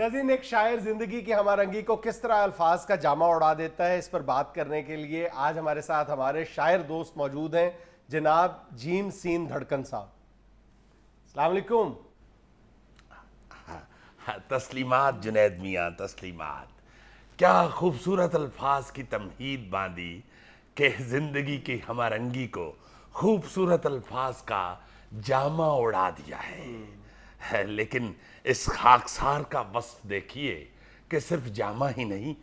ناظرین، ایک شاعر زندگی کی ہمارنگی کو کس طرح الفاظ کا جامہ اڑا دیتا ہے، اس پر بات کرنے کے لیے آج ہمارے ساتھ ہمارے شاعر دوست موجود ہیں، جناب جیم سین دھڑکن صاحب۔ السلام علیکم۔ تسلیمات جنید میاں، تسلیمات۔ کیا خوبصورت الفاظ کی تمہید باندھی کہ زندگی کی ہمارنگی کو خوبصورت الفاظ کا جامہ اڑا دیا ہے، لیکن اس خاکسار کا وصف دیکھیے کہ صرف جامہ ہی نہیں،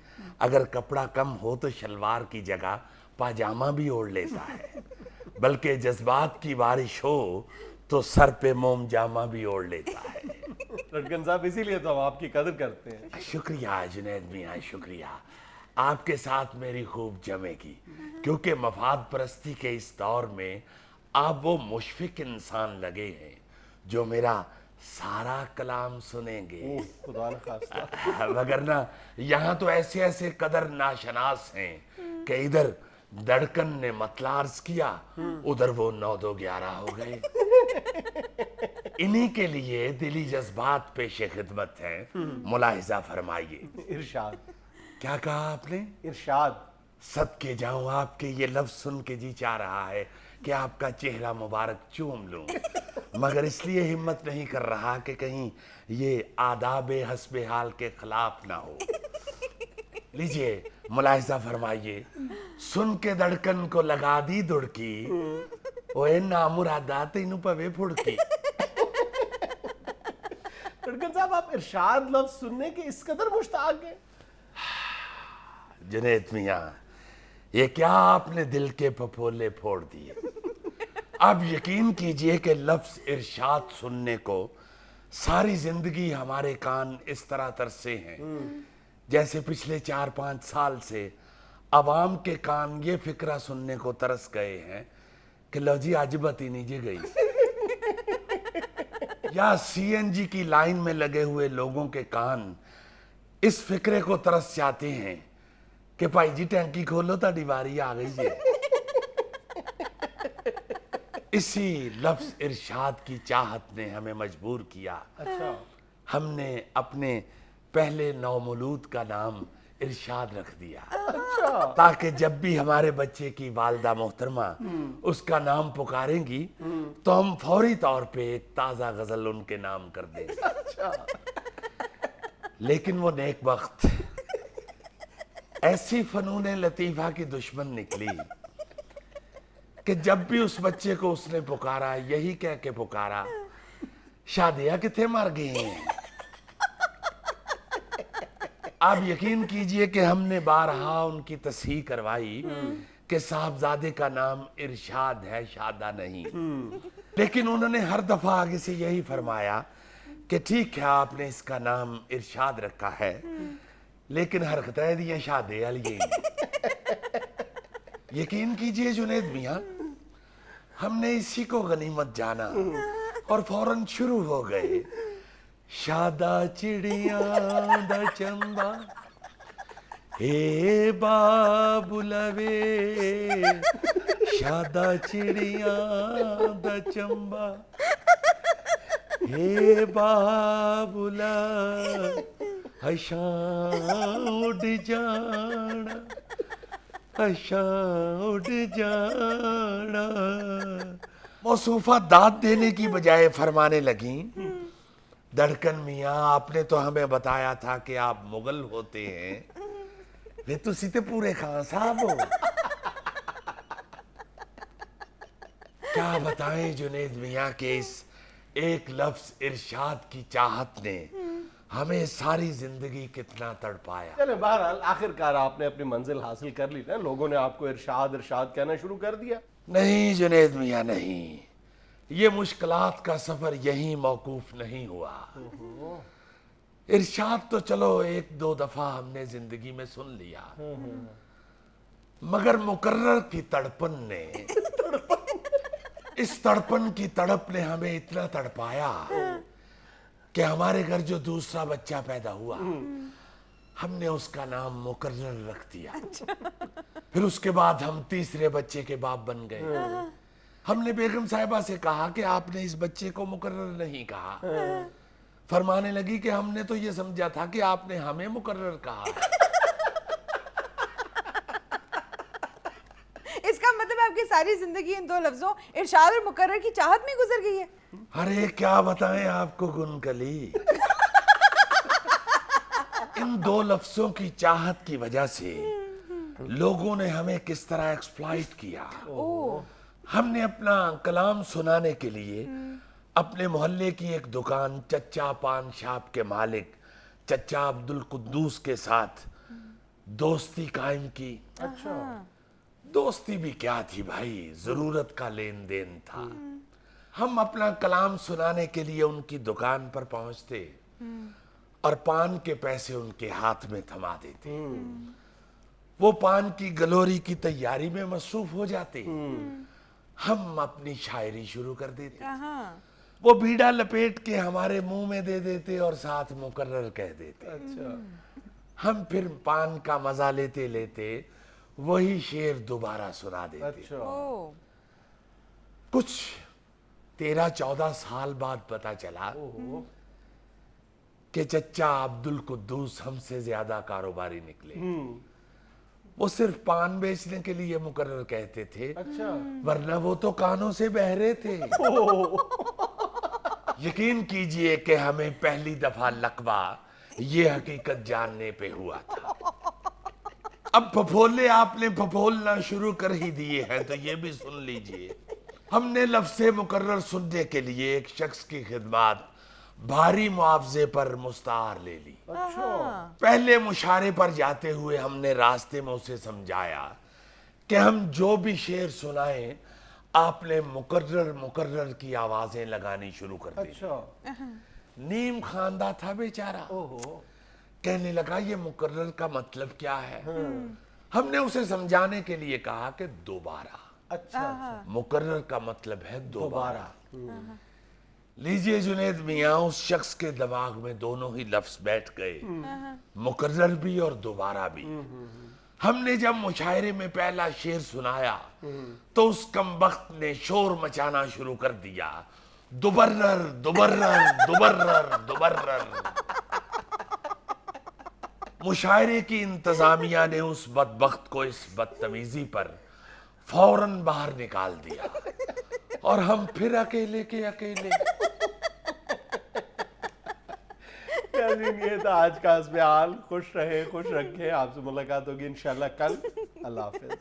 اگر کپڑا کم ہو تو شلوار کی جگہ پاجامہ بھی اوڑھ لیتا ہے، بلکہ جذبات کی بارش ہو تو سر پہ موم جامہ بھی اوڑھ لیتا ہے۔ دھڑکن صاحب، اسی لیے تو ہم آپ کی قدر کرتے ہیں۔ شکریہ جنید میاں، شکریہ۔ آپ کے ساتھ میری خوب جمے گی، کیونکہ مفاد پرستی کے اس دور میں آپ وہ مشفق انسان لگے ہیں جو میرا سارا کلام سنیں گے، خدا نخواستہ۔ وگرنہ یہاں تو ایسے ایسے قدر ناشناس ہیں کہ ادھر دھڑکن نے مطلع عرض کیا، ادھر وہ 9-2-11 ہو گئے۔ انہی کے لیے دلی جذبات پیش خدمت ہیں، ملاحظہ فرمائیے۔ ارشاد۔ کیا کہا آپ نے؟ ارشاد۔ صدقے جاؤں آپ کے یہ لفظ سن کے جی چاہ رہا ہے کہ آپ کا چہرہ مبارک چوم لوں، مگر اس لیے ہمت نہیں کر رہا کہ کہیں یہ آداب حسب حال کے خلاف نہ ہو۔ لیجئے ملاحظہ فرمائیے۔ سن کے دھڑکن کو لگا دی دڑکی، اوے نامرادہ تینوں پوے پھڑکی۔ دھڑکن صاحب، آپ ارشاد لفظ سننے کے اس قدر مشتاق ہیں؟ جنید میاں، یہ کیا آپ نے دل کے پھپھولے پھوڑ دیے۔ اب یقین کیجئے کہ لفظ ارشاد سننے کو ساری زندگی ہمارے کان اس طرح ترسے ہیں جیسے پچھلے 4-5 سال سے عوام کے کان یہ فکرہ سننے کو ترس گئے ہیں کہ لو جی آج بتی نیجے گئی، یا CNG کی لائن میں لگے ہوئے لوگوں کے کان اس فکرے کو ترس جاتے ہیں کہ بھائی جی ٹینکی کھولو تا دیواری آ گئی ہے۔ اسی لفظ ارشاد کی چاہت نے ہمیں مجبور کیا، اچھا۔ ہم نے اپنے پہلے نومولود کا نام ارشاد رکھ دیا، تاکہ جب بھی ہمارے بچے کی والدہ محترمہ اس کا نام پکاریں گی تو ہم فوری طور پہ ایک تازہ غزل ان کے نام کر دیں گے۔ لیکن وہ نیک بخت ایسی فنون لطیفہ کی دشمن نکلی کہ جب بھی اس بچے کو اس نے پکارا یہی کہہ کے پکارا، شادیاں کتنے مر گئے ہیں۔ آپ یقین کیجئے کہ ہم نے بارہا ان کی تصحیح کروائی کہ صاحبزادے کا نام ارشاد ہے، شادہ نہیں، لیکن انہوں نے ہر دفعہ آگے سے یہی فرمایا کہ ٹھیک ہے آپ نے اس کا نام ارشاد رکھا ہے، لیکن حرکتیں دیاں شادے والی ہیں۔ یقین کیجئے جنید میاں، ہم نے اسی کو غنیمت جانا اور فوراً شروع ہو گئے۔ شادہ چڑیاں دا چمبا اے بابلوے، شادہ چڑیاں دا چمبا اے بابلا، ہشاں اڑ جانا، ہشاں اڑ جانا۔ موصوفہ داد دینے کی بجائے فرمانے لگیں، دھڑکن میاں آپ نے تو ہمیں بتایا تھا کہ آپ مغل ہوتے ہیں، یہ تو سیتے پورے خان صاحب ہو۔ کیا بتائیں جنید میاں کہ اس ایک لفظ ارشاد کی چاہت نے ہمیں ساری زندگی کتنا تڑپایا۔ چلیں بہرحال آخرکار آپ نے اپنی منزل حاصل کر لی نا، لوگوں نے آپ کو ارشاد ارشاد کہنا شروع کر دیا۔ نہیں جنید میاں نہیں، یہ مشکلات کا سفر یہیں موقوف نہیں ہوا۔ ارشاد تو چلو 1-2 دفعہ ہم نے زندگی میں سن لیا، مگر مقرر کی تڑپن نے، اس تڑپن کی تڑپ نے ہمیں اتنا تڑپایا کہ ہمارے گھر جو دوسرا بچہ پیدا ہوا ہم نے اس کا نام مقرر رکھ دیا۔ پھر اس کے بعد ہم تیسرے بچے کے باپ بن گئے۔ ہم نے بیگم صاحبہ سے کہا کہ آپ نے اس بچے کو مقرر نہیں کہا، فرمانے لگی کہ ہم نے تو یہ سمجھا تھا کہ آپ نے ہمیں مقرر کہا ہے۔ اس کا مطلب آپ کی ساری زندگی ان دو لفظوں ارشاد اور مقرر کی چاہت میں گزر گئی ہے؟ ارے کیا بتائیں آپ کو گنکلی، ان دو لفظوں کی چاہت کی وجہ سے لوگوں نے ہمیں کس طرح ایکسپلائٹ کیا۔ ہم نے اپنا کلام سنانے کے لیے اپنے محلے کی ایک دکان چچا پان شاپ کے مالک چچا عبد القدوس کے ساتھ دوستی قائم کی۔ اچھا دوستی بھی کیا تھی بھائی، ضرورت کا لین دین تھا۔ ہم اپنا کلام سنانے کے لیے ان کی دکان پر پہنچتے اور پان کے پیسے ان کے ہاتھ میں تھما دیتے، وہ پان کی گلوری کی تیاری میں مصروف ہو جاتے، ہم اپنی شاعری شروع کر دیتے، وہ بیڑا لپیٹ کے ہمارے منہ میں دے دیتے اور ساتھ مقرر کہہ دیتے۔ اچھا ہم پھر پان کا مزہ لیتے لیتے وہی شعر دوبارہ سنا دیتے۔ اچھا کچھ 13-14 سال بعد پتا چلا کہ چچا عبد القدوس ہم سے زیادہ کاروباری نکلے، وہ صرف پان بیچنے کے لیے مقرر کہتے تھے، اچھا ورنہ وہ تو کانوں سے بہرے تھے۔ یقین کیجئے کہ ہمیں پہلی دفعہ لقبہ یہ حقیقت جاننے پہ ہوا تھا۔ اب پھپھولے آپ نے پھپھولنا شروع کر ہی دیے ہیں تو یہ بھی سن لیجئے، ہم نے لفظ مقرر سننے کے لیے ایک شخص کی خدمات بھاری معاوضے پر مستعار لے لی۔ اچھا پہلے مشارے پر جاتے ہوئے ہم نے راستے میں اسے سمجھایا کہ ہم جو بھی شعر سنائیں آپ نے مقرر کی آوازیں لگانی شروع کر دی۔ اچھا نیم خواندہ تھا بیچارہ، کہنے لگا یہ مقرر کا مطلب کیا ہے؟ ہم نے اسے سمجھانے کے لیے کہا کہ دوبارہ، اچھا مقرر کا مطلب ہے دوبارہ۔ لیجئے جنید میاں، اس شخص کے دماغ میں دونوں ہی لفظ بیٹھ گئے، مقرر بھی اور دوبارہ بھی۔ ہم نے جب مشاعرے میں پہلا شعر سنایا تو اس کمبخت نے شور مچانا شروع کر دیا، دوبرر دوبرر دوبرر دوبرر۔ مشاعرے کی انتظامیہ نے اس بدبخت کو اس بدتمیزی پر فوراً باہر نکال دیا اور ہم پھر اکیلے کے اکیلے۔ ناظرین، یہ تھا آج کا حسب حال۔ خوش رہے، خوش رکھے، آپ سے ملاقات ہوگی انشاءاللہ کل۔ اللہ حافظ۔